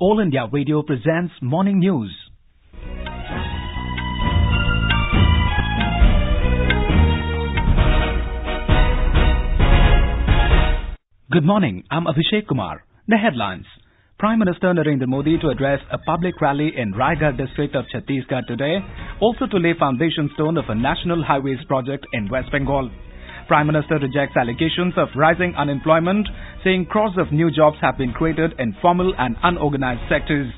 All India Radio presents Morning News. Good morning, I'm Abhishek Kumar. The headlines. Prime Minister Narendra Modi to address a public rally in Raigarh district of Chhattisgarh today, also to lay foundation stone of a national highways project in West Bengal. Prime Minister rejects allegations of rising unemployment, saying crores of new jobs have been created in formal and unorganized sectors.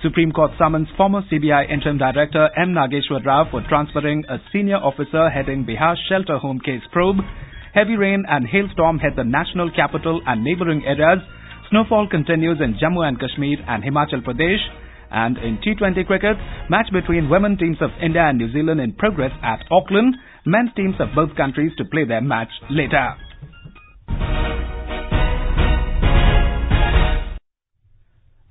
Supreme Court summons former CBI interim director M Nageswara Rao for transferring a senior officer heading Bihar shelter home case probe. Heavy rain and hailstorm hit the national capital and neighbouring areas. Snowfall continues in Jammu and Kashmir and Himachal Pradesh. And in T20 Cricket, match between women teams of India and New Zealand in progress at Auckland. Men's teams of both countries to play their match later.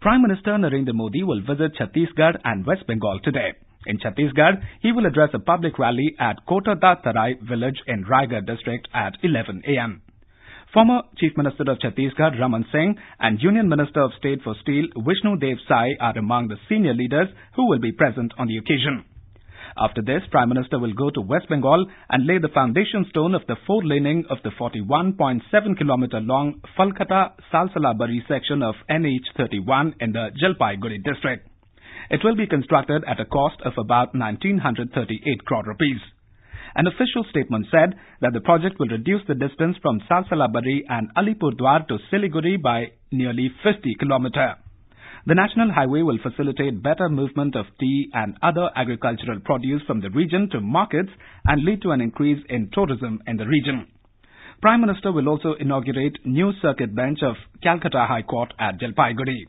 Prime Minister Narendra Modi will visit Chhattisgarh and West Bengal today. In Chhattisgarh, he will address a public rally at Kotata Tarai village in Raigarh district at 11 a.m. Former Chief Minister of Chhattisgarh Raman Singh and Union Minister of State for Steel Vishnu Dev Sai are among the senior leaders who will be present on the occasion. After this, Prime Minister will go to West Bengal and lay the foundation stone of the four-laning of the 41.7-kilometer long Falkata-Salsalabari section of NH31 in the Jalpaiguri district. It will be constructed at a cost of about 1,938 crore rupees. An official statement said that the project will reduce the distance from Salsalabari and Alipurdwar to Siliguri by nearly 50 kilometers. The national highway will facilitate better movement of tea and other agricultural produce from the region to markets and lead to an increase in tourism in the region. Prime Minister will also inaugurate new circuit bench of Calcutta High Court at Jalpaiguri.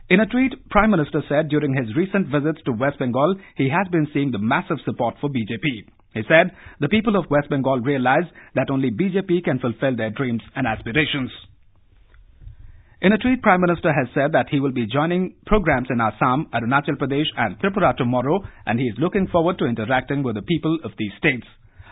In a tweet, Prime Minister said during his recent visits to West Bengal, he has been seeing the massive support for BJP. He said the people of West Bengal realize that only BJP can fulfill their dreams and aspirations. In a tweet, Prime Minister has said that he will be joining programs in Assam, Arunachal Pradesh and Tripura tomorrow, and he is looking forward to interacting with the people of these states.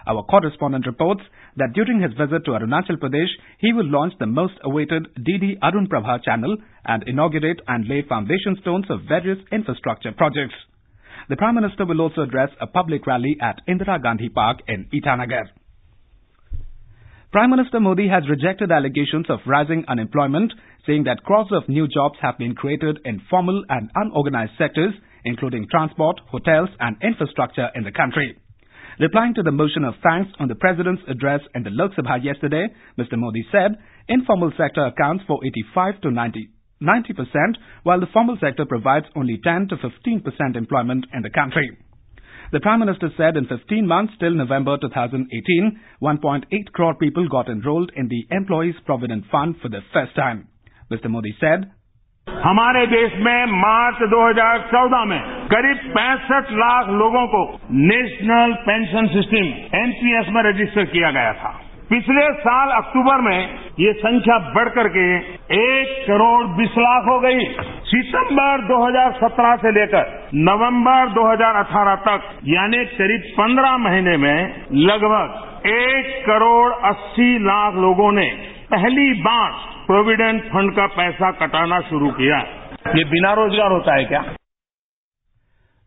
Our correspondent reports that during his visit to Arunachal Pradesh, he will launch the most awaited DD Arun Prabha channel and inaugurate and lay foundation stones of various infrastructure projects. The Prime Minister will also address a public rally at Indira Gandhi Park in Itanagar. Prime Minister Modi has rejected allegations of rising unemployment, saying that crores of new jobs have been created in formal and unorganized sectors, including transport, hotels and infrastructure in the country. Replying to the motion of thanks on the President's address in the Lok Sabha yesterday, Mr. Modi said, informal sector accounts for 85 to 90%, while the formal sector provides only 10 to 15% employment in the country. The Prime Minister said in 15 months till November 2018, 1.8 crore people got enrolled in the Employees Provident Fund for the first time. Mr. Modi said, हमारे देश में मार्च 2014 में करीब 65 लाख लोगों को national pension system NPS में register किया गया था। पिछले साल अक्टूबर में ये संख्या बढ़कर के 1 करोड़ 20 लाख हो गई। सितंबर 2017 से लेकर नवंबर 2018 तक यानी करीब 15 महीने में लगभग 1 करोड़ 80 लाख लोगों ने पहली बार प्रोविडेंट फंड का पैसा कटाना शुरू किया। ये बिना रोजगार होता है क्या?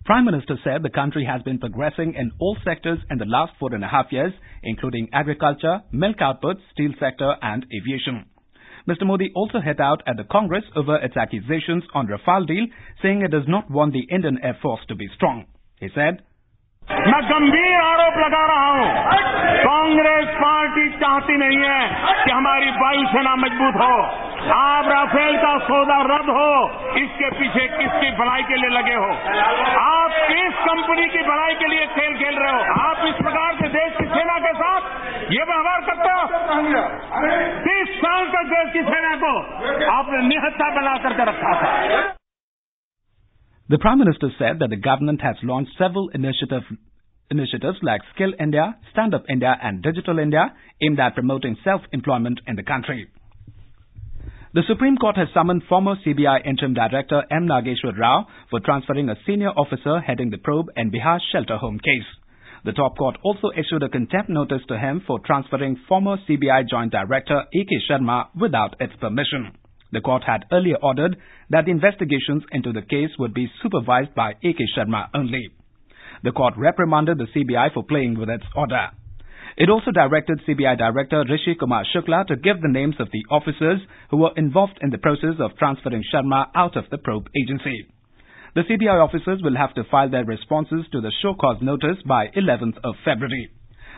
Prime Minister said the country has been progressing in all sectors in the last 4.5 years, including agriculture, milk output, steel sector and aviation. Mr. Modi also hit out at the Congress over its accusations on Rafale deal, saying it does not want the Indian Air Force to be strong. He said, मैं गंभीर आरोप लगा रहा हूं, Congress party चाहती नहीं है कि हमारी वायुसेना मजबूत हो। आप राफेल का सौदा रद्द हो, इसके पीछे किसकी भलाई के लिए लगे हो? आप किस कंपनी की भलाई के लिए खेल खेल रहे हो? आप इस प्रकार से देश की सेना के साथ ये व्यवहार करते हो? 30 साल तक देश की सेना को आपने निहत्था बना करके रखा था। The Prime Minister said that the government has launched several initiatives like Skill India, Stand Up India and Digital India aimed at promoting self-employment in the country. The Supreme Court has summoned former CBI interim director M Nageswara Rao for transferring a senior officer heading the probe in Bihar shelter home case. The top court also issued a contempt notice to him for transferring former CBI joint director A.K. Sharma without its permission. The court had earlier ordered that the investigations into the case would be supervised by A.K. Sharma only. The court reprimanded the CBI for playing with its order. It also directed CBI Director Rishi Kumar Shukla to give the names of the officers who were involved in the process of transferring Sharma out of the probe agency. The CBI officers will have to file their responses to the show cause notice by 11th of February.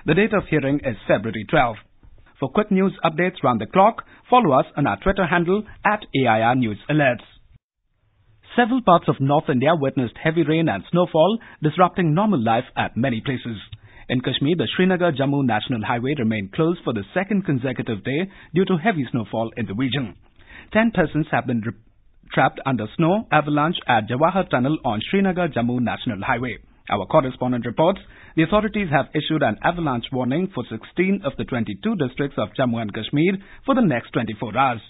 The date of hearing is February 12. For quick news updates round the clock, follow us on our Twitter handle @AIR News Alerts. Several parts of North India witnessed heavy rain and snowfall, disrupting normal life at many places. In Kashmir, the Srinagar-Jammu National Highway remained closed for the second consecutive day due to heavy snowfall in the region. 10 persons have been trapped under snow avalanche at Jawahar Tunnel on Srinagar-Jammu National Highway. Our correspondent reports the authorities have issued an avalanche warning for 16 of the 22 districts of Jammu and Kashmir for the next 24 hours.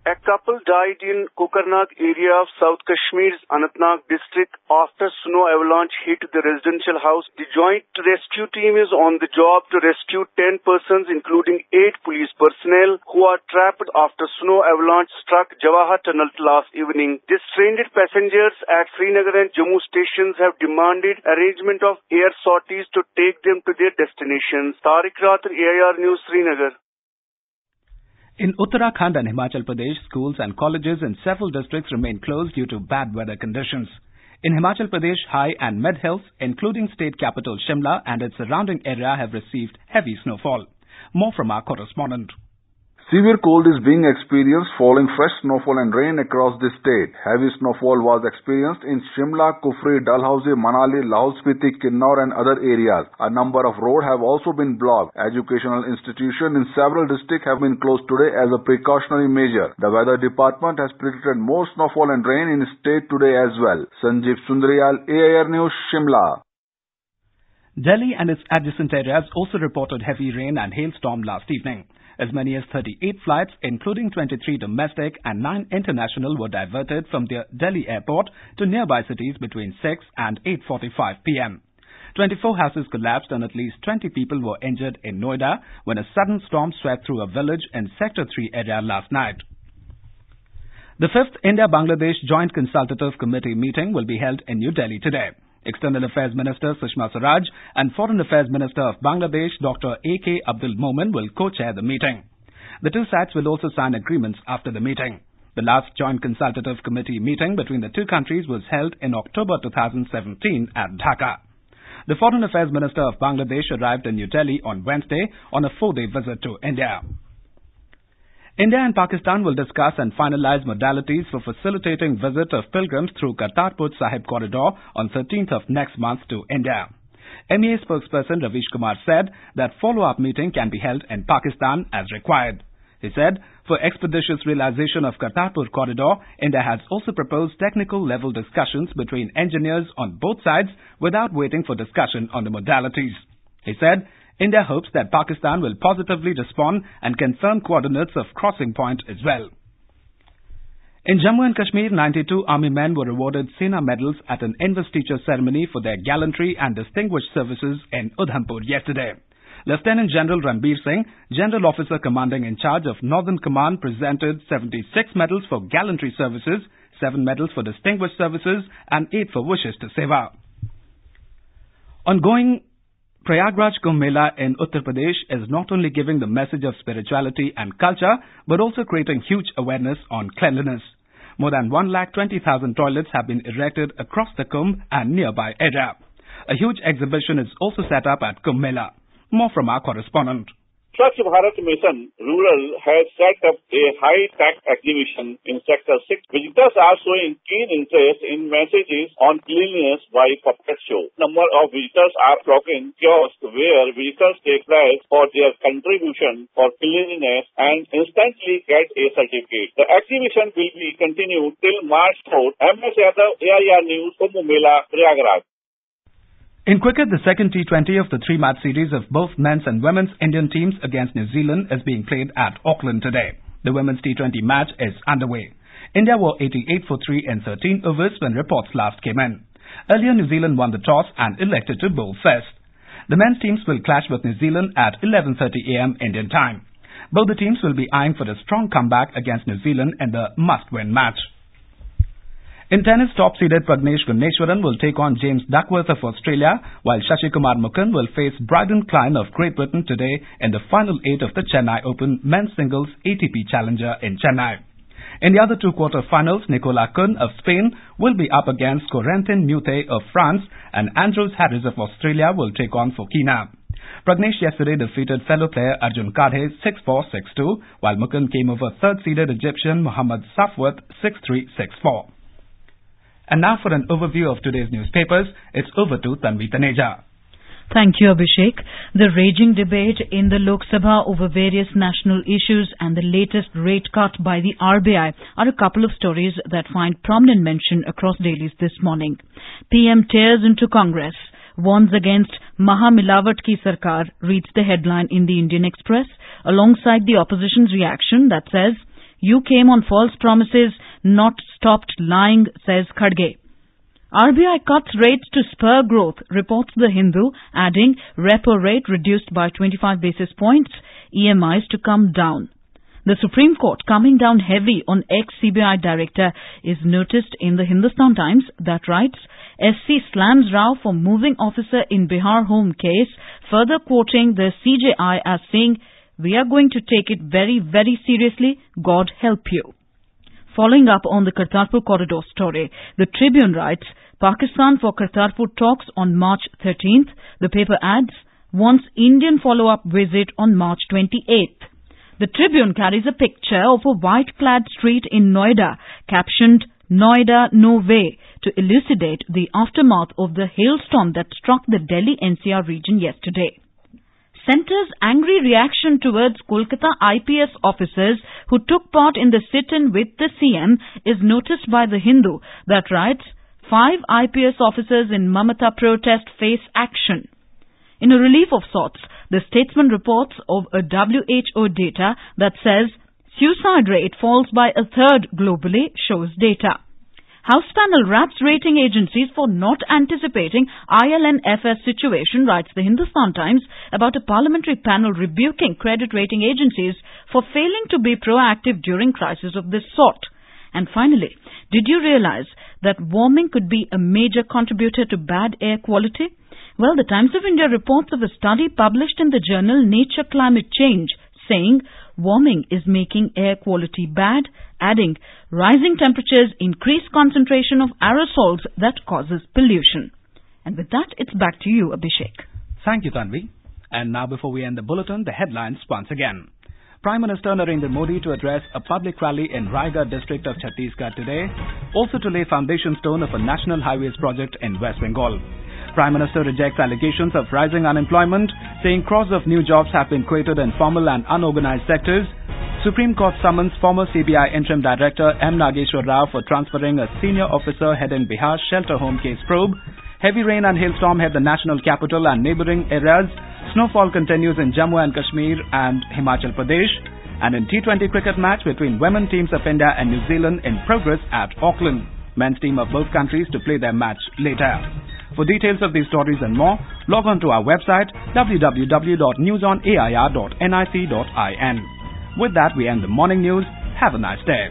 A couple died in Kokarnag area of South Kashmir's Anantnag district after snow avalanche hit the residential house. The joint rescue team is on the job to rescue 10 persons including 8 police personnel who are trapped after snow avalanche struck Jawahar Tunnel last evening. The stranded passengers at Srinagar and Jammu stations have demanded arrangement of air sorties to take them to their destinations. Tariq Rathar, AIR News, Srinagar. In Uttarakhand and Himachal Pradesh, schools and colleges in several districts remain closed due to bad weather conditions. In Himachal Pradesh, high and mid hills, including state capital Shimla and its surrounding area, have received heavy snowfall. More from our correspondent. Severe cold is being experienced following fresh snowfall and rain across the state. Heavy snowfall was experienced in Shimla, Kufri, Dalhousie, Manali, Lahore Spiti, Kinnaur and other areas. A number of roads have also been blocked. Educational institutions in several districts have been closed today as a precautionary measure. The weather department has predicted more snowfall and rain in the state today as well. Sanjeev Sundariyal, AIR News, Shimla. Delhi and its adjacent areas also reported heavy rain and hailstorm last evening. As many as 38 flights, including 23 domestic and 9 international, were diverted from the Delhi airport to nearby cities between 6 and 8:45 p.m. 24 houses collapsed and at least 20 people were injured in Noida when a sudden storm swept through a village in Sector 3 area last night. The 5th India-Bangladesh Joint Consultative Committee meeting will be held in New Delhi today. External Affairs Minister Sushma Swaraj and Foreign Affairs Minister of Bangladesh Dr. A.K. Abdul Momen will co-chair the meeting. The two sides will also sign agreements after the meeting. The last Joint Consultative Committee meeting between the two countries was held in October 2017 at Dhaka. The Foreign Affairs Minister of Bangladesh arrived in New Delhi on Wednesday on a 4-day visit to India. India and Pakistan will discuss and finalize modalities for facilitating visit of pilgrims through Kartarpur Sahib corridor on 13th of next month to India. MEA spokesperson Ravish Kumar said that follow-up meeting can be held in Pakistan as required. He said, for expeditious realization of Kartarpur corridor, India has also proposed technical level discussions between engineers on both sides without waiting for discussion on the modalities. He said, India hopes that Pakistan will positively respond and confirm coordinates of crossing point as well. In Jammu and Kashmir, 92 army men were awarded Sena medals at an investiture ceremony for their gallantry and distinguished services in Udhampur yesterday. Lieutenant General Ranbir Singh, General Officer Commanding in charge of Northern Command, presented 76 medals for gallantry services, 7 medals for distinguished services and 8 for wishes to seva. Ongoing Prayagraj Kumbh Mela in Uttar Pradesh is not only giving the message of spirituality and culture, but also creating huge awareness on cleanliness. More than 1,20,000 toilets have been erected across the Kumbh and nearby area. A huge exhibition is also set up at Kumbh Mela. More from our correspondent. Swachh Bharat Mission Rural has set up a high-tech exhibition in Sector 6. Visitors are showing keen interest in messages on cleanliness by puppet show. Number of visitors are flocking kiosks where visitors take prize for their contribution for cleanliness and instantly get a certificate. The exhibition will be continued till March 4th. M Nageswara Rao, AIR News, Kumbh Mela, Prayagraj. In cricket, the second T20 of the 3-match series of both men's and women's Indian teams against New Zealand is being played at Auckland today. The women's T20 match is underway. India were 88 for 3 in 13 overs when reports last came in. Earlier, New Zealand won the toss and elected to bowl first. The men's teams will clash with New Zealand at 11:30 a.m. Indian time. Both the teams will be eyeing for a strong comeback against New Zealand in the must-win match. In tennis, top-seeded Nageswara Rao will take on James Duckworth of Australia, while Shashikumar Mukund will face Bryden Klein of Great Britain today in the final 8 of the Chennai Open Men's Singles ATP Challenger in Chennai. In the other two quarter-finals, Nicolas Kuhn of Spain will be up against Corentin Moutet of France, and Andrews Harris of Australia will take on Fokina. Pragnesh yesterday defeated fellow player Arjun Kadhe 6-4, 6-2, while Mukund came over third-seeded Egyptian Mohammad Safwat 6-3, 6-4. And now for an overview of today's newspapers, it's over to Tanvi Taneja. Thank you, Abhishek. The raging debate in the Lok Sabha over various national issues and the latest rate cut by the RBI are a couple of stories that find prominent mention across dailies this morning. PM tears into Congress, warns against Maha Milawat ki Sarkar, reads the headline in the Indian Express, alongside the opposition's reaction that says, "You came on false promises, not stopped lying," says Khadge. RBI cuts rates to spur growth, reports The Hindu, adding repo rate reduced by 25 basis points, EMIs to come down. The Supreme Court coming down heavy on ex-CBI director is noticed in the Hindustan Times that writes, SC slams Rao for moving officer in Bihar home case, further quoting the CJI as saying, "We are going to take it very, very seriously. God help you." Following up on the Kartarpur corridor story, the Tribune writes, Pakistan for Kartarpur talks on March 13th. The paper adds, wants Indian follow-up visit on March 28th. The Tribune carries a picture of a white-clad street in Noida, captioned, "Noida, no way," to elucidate the aftermath of the hailstorm that struck the Delhi NCR region yesterday. Centre's angry reaction towards Kolkata IPS officers who took part in the sit-in with the CM is noticed by The Hindu that writes, 5 IPS officers in Mamata protest face action. In a relief of sorts, the Statesman reports of a WHO data that says suicide rate falls by a third globally, shows data. House panel raps rating agencies for not anticipating IL&FS situation, writes the Hindustan Times, about a parliamentary panel rebuking credit rating agencies for failing to be proactive during crises of this sort. And finally, did you realize that warming could be a major contributor to bad air quality? Well, the Times of India reports of a study published in the journal Nature Climate Change, saying warming is making air quality bad, adding rising temperatures increase concentration of aerosols that causes pollution. And with that, it's back to you, Abhishek. Thank you, Tanvi. And now before we end the bulletin, the headlines once again. Prime Minister Narendra Modi to address a public rally in Raigarh district of Chhattisgarh today, also to lay foundation stone of a national highways project in West Bengal. Prime Minister rejects allegations of rising unemployment, saying crores of new jobs have been created in formal and unorganized sectors. Supreme Court summons former CBI interim director M Nageswara Rao for transferring a senior officer heading Bihar's shelter home case probe. Heavy rain and hailstorm hit the national capital and neighbouring areas. Snowfall continues in Jammu and Kashmir and Himachal Pradesh. And in T20 cricket match between women teams of India and New Zealand in progress at Auckland. Men's team of both countries to play their match later. For details of these stories and more, log on to our website www.newsonair.nic.in. With that, we end the morning news. Have a nice day.